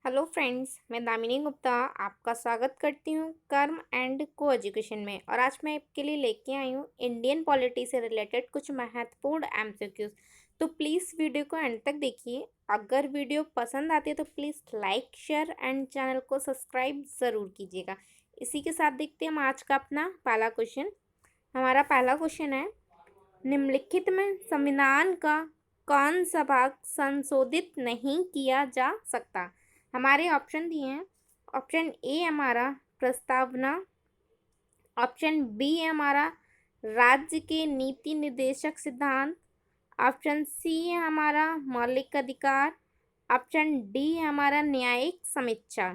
Hello friends, मैं दामिनी गुप्ता आपका स्वागत करती हूँ कर्म एंड को एजुकेशन में। और आज मैं आपके लिए लेके आई हूँ इंडियन पॉलिटी से रिलेटेड कुछ महत्वपूर्ण एमसीक्यूज। तो प्लीज़ वीडियो को एंड तक देखिए। अगर वीडियो पसंद आती है तो please like share and channel को सब्सक्राइब ज़रूर कीजिएगा। इसी के साथ देखते हैं हम आज का अपना पहला क्वेश्चन। हमारा पहला क्वेश्चन है, निम्नलिखित में संविधान का कौन सा भाग संशोधित नहीं किया जा सकता। हमारे ऑप्शन दिए हैं। ऑप्शन ए हमारा प्रस्तावना, ऑप्शन बी है हमारा राज्य के नीति निर्देशक सिद्धांत, ऑप्शन सी है हमारा मौलिक अधिकार, ऑप्शन डी है हमारा न्यायिक समीक्षा।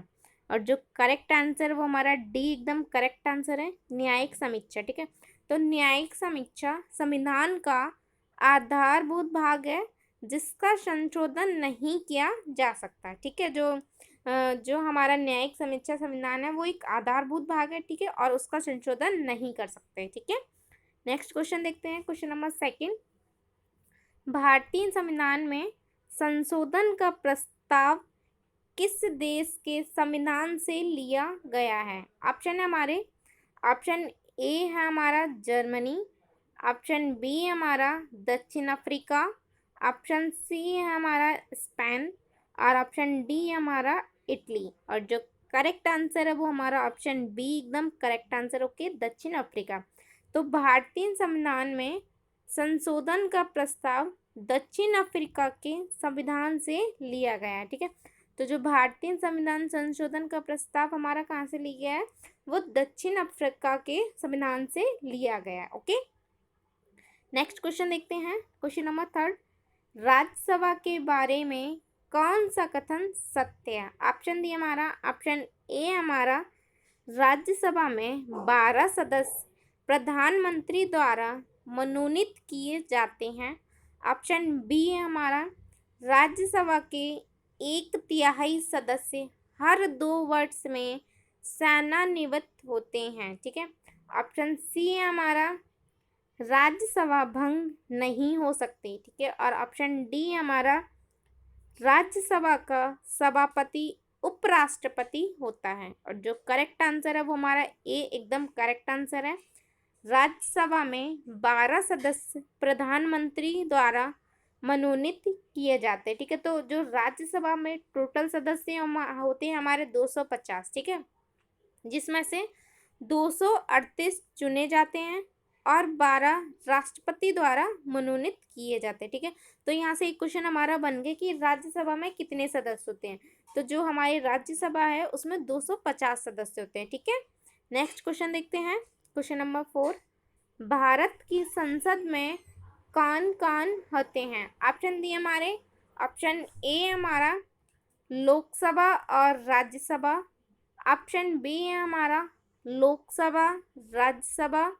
और जो करेक्ट आंसर वो हमारा डी एकदम करेक्ट आंसर है, न्यायिक समीक्षा। ठीक है, तो न्यायिक समीक्षा संविधान का आधारभूत भाग है जिसका संशोधन नहीं किया जा सकता। ठीक है, जो हमारा न्यायिक समीक्षा संविधान है वो एक आधारभूत भाग है। ठीक है, और उसका संशोधन नहीं कर सकते। ठीक है, नेक्स्ट क्वेश्चन देखते हैं। क्वेश्चन नंबर सेकंड, भारतीय संविधान में संशोधन का प्रस्ताव किस देश के संविधान से लिया गया है। ऑप्शन है हमारे, ऑप्शन ए है हमारा जर्मनी, ऑप्शन बी है हमारा दक्षिण अफ्रीका, ऑप्शन सी है हमारा स्पेन, और ऑप्शन डी है हमारा इटली। और जो करेक्ट आंसर है वो हमारा ऑप्शन बी एकदम करेक्ट आंसर। ओके, दक्षिण अफ्रीका। तो भारतीय संविधान में संशोधन का प्रस्ताव दक्षिण अफ्रीका के संविधान से लिया गया है। ठीक है, तो जो भारतीय संविधान संशोधन का प्रस्ताव हमारा कहाँ से लिया गया है, वो दक्षिण अफ्रीका के संविधान से लिया गया है। ओके, नेक्स्ट क्वेश्चन देखते हैं। क्वेश्चन नंबर थर्ड, राज्यसभा के बारे में कौन सा कथन सत्य है। ऑप्शन दी हमारा, ऑप्शन ए हमारा राज्यसभा में 12 सदस्य प्रधानमंत्री द्वारा मनोनीत किए जाते हैं, ऑप्शन बी है हमारा राज्यसभा के 1/3 सदस्य हर 2 वर्ष में सेवानिवृत्त होते हैं। ठीक है, ऑप्शन सी है हमारा राज्यसभा भंग नहीं हो सकती। ठीक है, और ऑप्शन डी हमारा राज्यसभा का सभापति उपराष्ट्रपति होता है। और जो करेक्ट आंसर है वो हमारा ए एकदम करेक्ट आंसर है। राज्यसभा में 12 सदस्य प्रधानमंत्री द्वारा मनोनीत किए जाते हैं। ठीक है, तो जो राज्यसभा में टोटल सदस्य होते हैं हमारे 250। ठीक है, जिसमें से 238 चुने जाते हैं और 12 राष्ट्रपति द्वारा मनोनीत किए जाते हैं। ठीक है, तो यहाँ से एक क्वेश्चन हमारा बन गया कि राज्यसभा में कितने सदस्य होते हैं। तो जो हमारी राज्यसभा है उसमें 250 सदस्य होते हैं। ठीक है, नेक्स्ट क्वेश्चन देखते हैं। क्वेश्चन नंबर 4, भारत की संसद में कौन कौन होते हैं। ऑप्शन दिए हमारे, ऑप्शन ए हमारा लोकसभा और राज्यसभा, ऑप्शन बी है हमारा लोकसभा राज्यसभा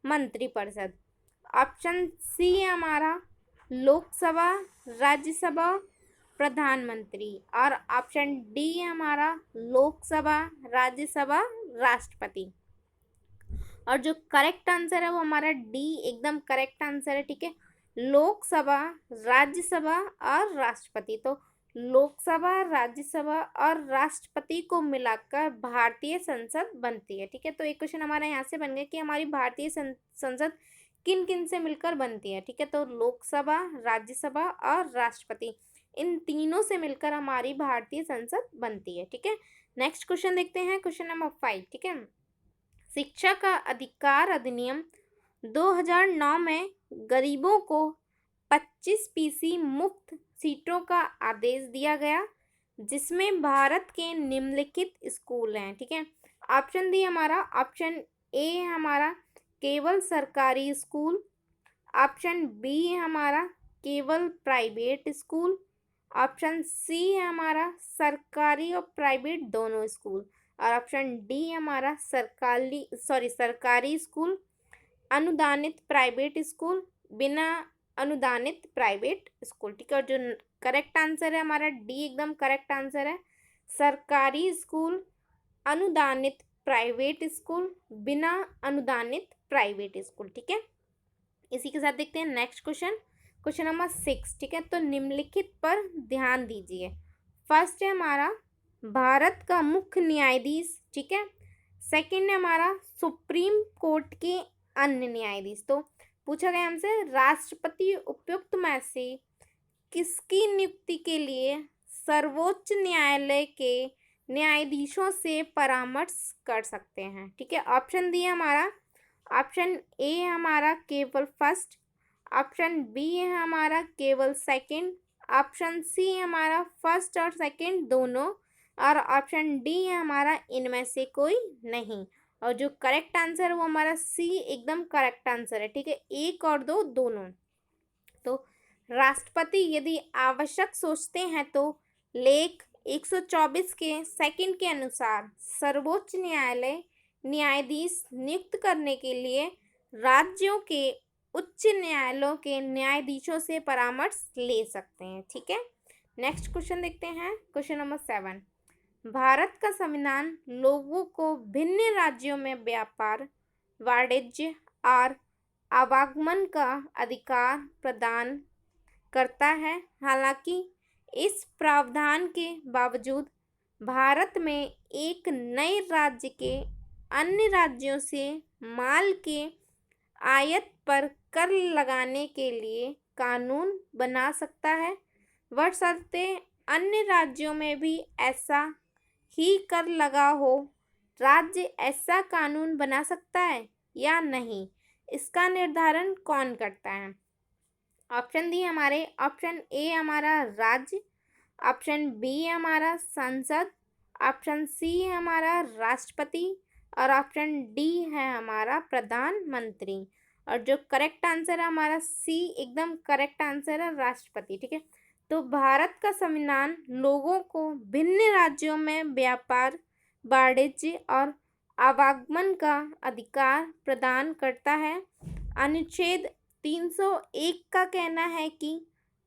मंत्रिपरिषद, ऑप्शन सी है हमारा लोकसभा राज्यसभा प्रधानमंत्री, और ऑप्शन डी है हमारा लोकसभा राज्यसभा राष्ट्रपति। और जो करेक्ट आंसर है वो हमारा डी एकदम करेक्ट आंसर है। ठीक है, लोकसभा राज्यसभा और राष्ट्रपति। तो लोकसभा राज्यसभा और राष्ट्रपति को मिलाकर भारतीय संसद बनती है। ठीक है, तो एक क्वेश्चन हमारा यहाँ से बन गया कि हमारी भारतीय संसद किन किन से मिलकर बनती है। ठीक है, तो लोकसभा राज्यसभा और राष्ट्रपति, इन तीनों से मिलकर हमारी भारतीय संसद बनती है। ठीक है, नेक्स्ट क्वेश्चन देखते हैं। Question number 5। ठीक है, शिक्षा का अधिकार अधिनियम 2009 में गरीबों को 25% मुफ्त सीटों का आदेश दिया गया, जिसमें भारत के निम्नलिखित स्कूल हैं। ठीक है, ऑप्शन दी हमारा, ऑप्शन ए है हमारा केवल सरकारी स्कूल, ऑप्शन बी है हमारा केवल प्राइवेट स्कूल, ऑप्शन सी है हमारा सरकारी और प्राइवेट दोनों स्कूल, और ऑप्शन डी है हमारा सरकारी स्कूल, अनुदानित प्राइवेट स्कूल, बिना अनुदानित प्राइवेट स्कूल। ठीक है, और जो करेक्ट आंसर है हमारा डी एकदम करेक्ट आंसर है, सरकारी स्कूल, अनुदानित प्राइवेट स्कूल, बिना अनुदानित प्राइवेट स्कूल। ठीक है, इसी के साथ देखते हैं नेक्स्ट क्वेश्चन। Question number 6। ठीक है, तो निम्नलिखित पर ध्यान दीजिए। फर्स्ट है हमारा भारत का मुख्य न्यायाधीश, ठीक है। सेकंड है हमारा सुप्रीम कोर्ट के अन्य न्यायाधीश। तो पूछा गया हमसे राष्ट्रपति उपयुक्त में से किसकी नियुक्ति के लिए सर्वोच्च न्यायालय के न्यायाधीशों से परामर्श कर सकते हैं, ठीक है। ऑप्शन दी है हमारा, ऑप्शन ए है हमारा केवल फर्स्ट, ऑप्शन बी है हमारा केवल सेकंड, ऑप्शन सी है हमारा फर्स्ट और सेकंड दोनों, और ऑप्शन डी है हमारा इनमें से कोई नहीं। और जो करेक्ट आंसर है वो हमारा सी एकदम करेक्ट आंसर है, ठीक है। एक और दो दोनों। तो राष्ट्रपति यदि आवश्यक सोचते हैं तो लेख 124 के सेकंड के अनुसार सर्वोच्च न्यायालय न्यायाधीश नियुक्त करने के लिए राज्यों के उच्च न्यायालयों के न्यायाधीशों से परामर्श ले सकते हैं, ठीक है। नेक्स्ट क्वेश्चन देखते हैं, क्वेश्चन नंबर 7। भारत का संविधान लोगों को भिन्न राज्यों में व्यापार, वाणिज्य और आवागमन का अधिकार प्रदान करता है। हालांकि इस प्रावधान के बावजूद भारत में एक नए राज्य के अन्य राज्यों से माल के आयात पर कर लगाने के लिए कानून बना सकता है, बशर्ते अन्य राज्यों में भी ऐसा ही कर लगा हो। राज्य ऐसा कानून बना सकता है या नहीं, इसका निर्धारण कौन करता है? ऑप्शन दी हमारे, ऑप्शन ए हमारा राज्य, ऑप्शन बी है हमारा संसद, ऑप्शन सी है हमारा राष्ट्रपति, और ऑप्शन डी है हमारा प्रधानमंत्री। और जो करेक्ट आंसर है हमारा सी एकदम करेक्ट आंसर है, राष्ट्रपति, ठीक है। तो भारत का संविधान लोगों को भिन्न राज्यों में व्यापार, वाणिज्य और आवागमन का अधिकार प्रदान करता है। अनुच्छेद 301 का कहना है कि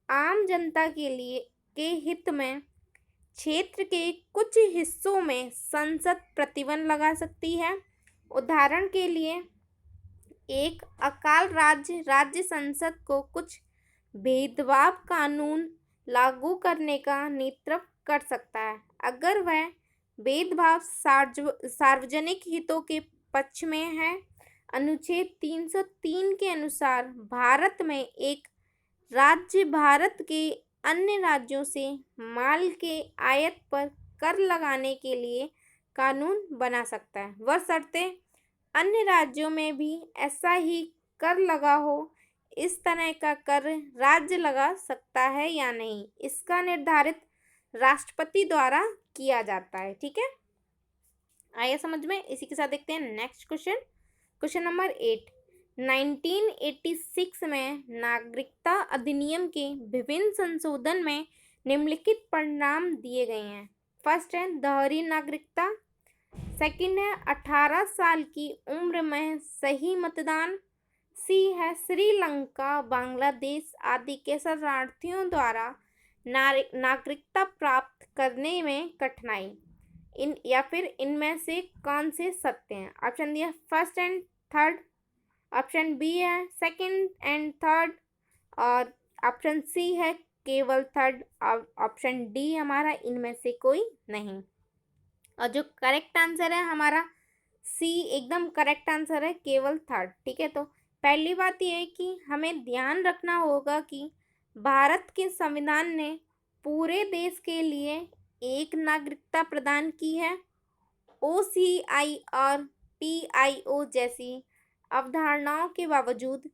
आम जनता के लिए के हित में क्षेत्र के कुछ हिस्सों में संसद प्रतिबंध लगा सकती है। उदाहरण के लिए एक अकाल राज्य संसद को कुछ भेदभाव कानून लागू करने का नेतृत्व कर सकता है अगर वह भेदभाव सार्वजनिक हितों के पक्ष में है। अनुच्छेद 303 के अनुसार भारत में एक राज्य भारत के अन्य राज्यों से माल के आयात पर कर लगाने के लिए कानून बना सकता है, बशर्ते अन्य राज्यों में भी ऐसा ही कर लगा हो। इस तरह का कर राज्य लगा सकता है या नहीं, इसका निर्धारित राष्ट्रपति द्वारा किया जाता है, ठीक है। आइए समझ में। इसी के साथ देखते हैं नेक्स्ट क्वेश्चन, क्वेश्चन नंबर 8। 1986 में नागरिकता अधिनियम के विभिन्न संशोधन में निम्नलिखित परिणाम दिए गए हैं। फर्स्ट है दोहरी नागरिकता, सेकंड है 18 साल की उम्र में सही मतदान, सी है श्रीलंका, बांग्लादेश आदि के शरणार्थियों द्वारा नागरिकता प्राप्त करने में कठिनाई। इन या फिर इनमें से कौन से सत्य हैं? ऑप्शन दिया first and third, option B है सेकंड एंड थर्ड, और ऑप्शन सी है केवल थर्ड, और ऑप्शन डी हमारा इनमें से कोई नहीं। और जो करेक्ट आंसर है हमारा सी एकदम करेक्ट आंसर है, केवल थर्ड, ठीक है। तो पहली बात यह है कि हमें ध्यान रखना होगा कि भारत के संविधान ने पूरे देश के लिए एक नागरिकता प्रदान की है। OCI और PIO जैसी अवधारणाओं के बावजूद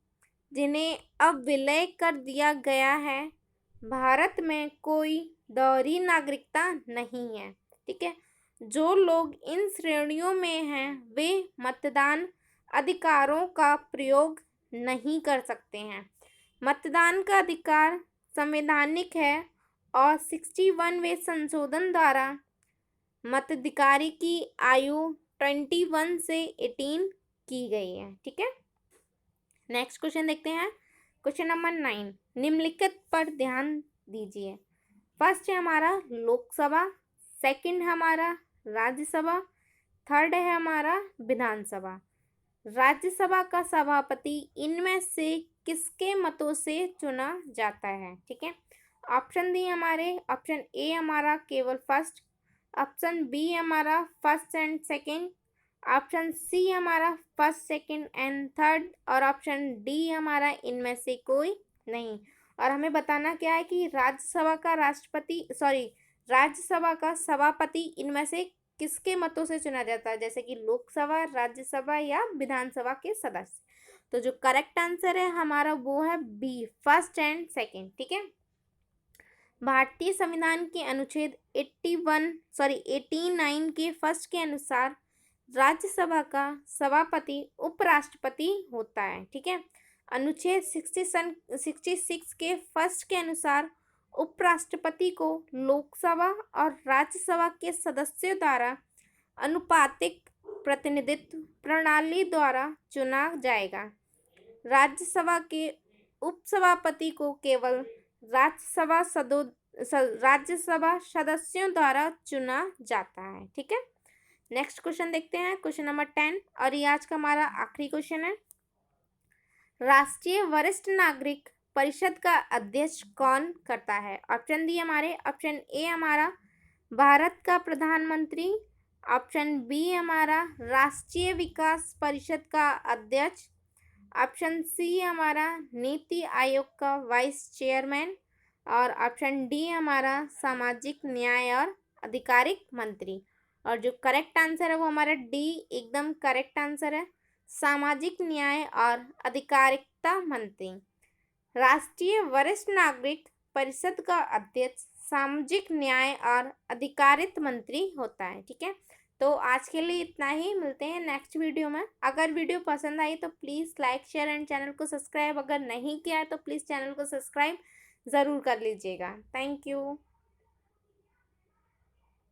जिन्हें अब विलय कर दिया गया है, भारत में कोई दोहरी नागरिकता नहीं है, ठीक है। जो लोग इन श्रेणियों में हैं वे मतदान अधिकारों का प्रयोग नहीं कर सकते हैं। मतदान का अधिकार संवैधानिक है और 61वें संशोधन द्वारा मताधिकारी की आयु 21 से 18 की गई है, ठीक है। नेक्स्ट क्वेश्चन देखते हैं, क्वेश्चन नंबर 9। निम्नलिखित पर ध्यान दीजिए। फर्स्ट है हमारा लोकसभा, सेकंड है हमारा राज्यसभा, थर्ड है हमारा विधानसभा। राज्यसभा का सभापति इनमें से किसके मतों से चुना जाता है, ठीक है। ऑप्शन दी हमारे, ऑप्शन ए हमारा केवल फर्स्ट, ऑप्शन बी हमारा first and second, option C हमारा फर्स्ट सेकंड एंड थर्ड, और ऑप्शन डी हमारा इनमें से कोई नहीं। और हमें बताना क्या है कि राज्यसभा का सभापति इनमें से किसके मतों से चुना जाता है, जैसे कि लोकसभा, राज्यसभा या विधानसभा के सदस्य। तो जो करेक्ट आंसर है हमारा वो है बी, फर्स्ट एंड सेकंड। ठीक है। भारतीय संविधान के अनुच्छेद 89 के फर्स्ट के अनुसार राज्यसभा का सभापति उपराष्ट्रपति होता है। ठीक है। अनुच्छेद 66 के फर्स्ट के अनुसार उपराष्ट्रपति को लोकसभा और राज्यसभा के सदस्यों द्वारा अनुपातिक प्रतिनिधित्व प्रणाली द्वारा चुना जाएगा। राज्यसभा के उपसभापति को केवल राज्यसभा सदस्यों द्वारा चुना जाता है। ठीक है। नेक्स्ट क्वेश्चन देखते हैं, क्वेश्चन नंबर 10, और ये आज का हमारा आखिरी क्वेश्चन है। राष्ट्रीय वरिष्ठ नागरिक परिषद का अध्यक्ष कौन करता है? ऑप्शन डी हमारे, ऑप्शन ए हमारा भारत का प्रधानमंत्री, ऑप्शन बी हमारा राष्ट्रीय विकास परिषद का अध्यक्ष, ऑप्शन सी हमारा नीति आयोग का वाइस चेयरमैन, और ऑप्शन डी हमारा सामाजिक न्याय और आधिकारिक मंत्री। और जो करेक्ट आंसर है वो हमारा डी एकदम करेक्ट आंसर है, सामाजिक न्याय और आधिकारिकता मंत्री। राष्ट्रीय वरिष्ठ नागरिक परिषद का अध्यक्ष सामाजिक न्याय और आधिकारिक मंत्री होता है। ठीक है। तो आज के लिए इतना ही, मिलते हैं नेक्स्ट वीडियो में। अगर वीडियो पसंद आई तो please like share and channel को सब्सक्राइब, अगर नहीं किया है तो प्लीज़ चैनल को सब्सक्राइब ज़रूर कर लीजिएगा। Thank you.